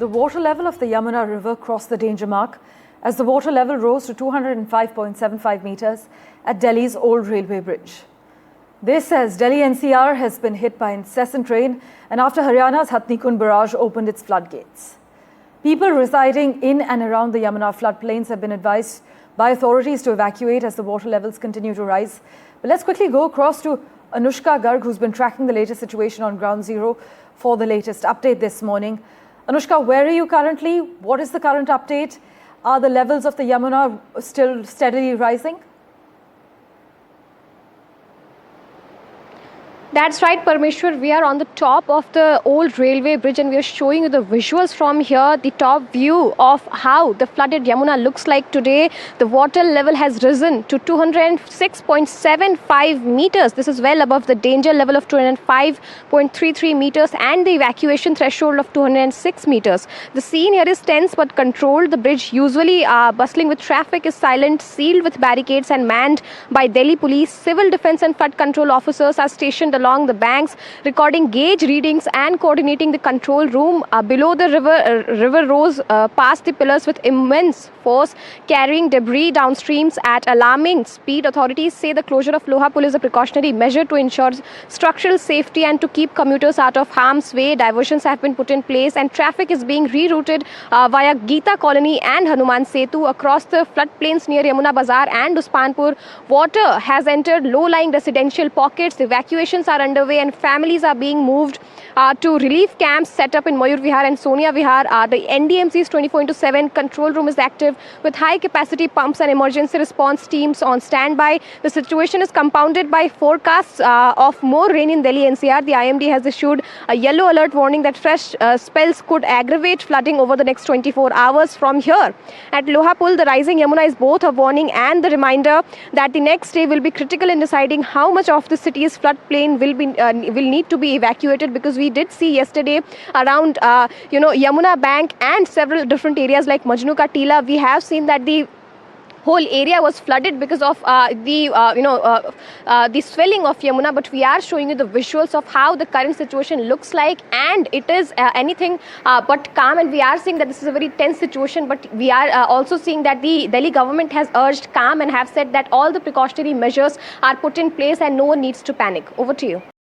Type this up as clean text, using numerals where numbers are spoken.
The water level of the Yamuna River crossed the danger mark as the water level rose to 205.75 meters at Delhi's Old Railway Bridge. This as Delhi NCR has been hit by incessant rain and after Haryana's Hatnikund barrage opened its floodgates. People residing in and around the Yamuna floodplains have been advised by authorities to evacuate as the water levels continue to rise. But let's quickly go across to Anushka Garg, who's been tracking the latest situation on Ground Zero for the latest update this morning. Anushka, where are you currently? What is the current update? Are the levels of the Yamuna still steadily rising? That's right, Parmeshwar. We are on the top of the old railway bridge and we are showing you the visuals from here, the top view of how the flooded Yamuna looks like today. The water level has risen to 206.75 meters. This is well above the danger level of 205.33 meters and the evacuation threshold of 206 meters. The scene here is tense but controlled. The bridge, usually bustling with traffic, is silent, sealed with barricades and manned by Delhi police. Civil defense and flood control officers are stationed along the banks, recording gauge readings and coordinating the control room. Below the river rose past the pillars with immense force, carrying debris downstreams at alarming speed. Authorities say the closure of Loha Pul is a precautionary measure to ensure structural safety and to keep commuters out of harm's way. Diversions have been put in place and traffic is being rerouted via Geeta Colony and Hanuman Setu across the floodplains near Yamuna Bazar and Usmanpur. Water has entered low-lying residential pockets. Evacuations are underway and families are being moved to relief camps set up in Mayur Vihar and Sonia Vihar. The NDMC's 24/7 control room is active with high capacity pumps and emergency response teams on standby. The situation is compounded by forecasts of more rain in Delhi NCR. The IMD has issued a yellow alert warning that fresh spells could aggravate flooding over the next 24 hours. From here at Loha Pul, the rising Yamuna is both a warning and the reminder that the next day will be critical in deciding how much of the city's floodplain will need to be evacuated, because we did see yesterday around Yamuna Bank and several different areas like Majnu Ka Tila, we have seen that the whole area was flooded because of the swelling of Yamuna. But we are showing you the visuals of how the current situation looks like, and it is anything but calm. And we are seeing that this is a very tense situation, but we are also seeing that the Delhi government has urged calm and have said that all the precautionary measures are put in place and no one needs to panic. Over to you.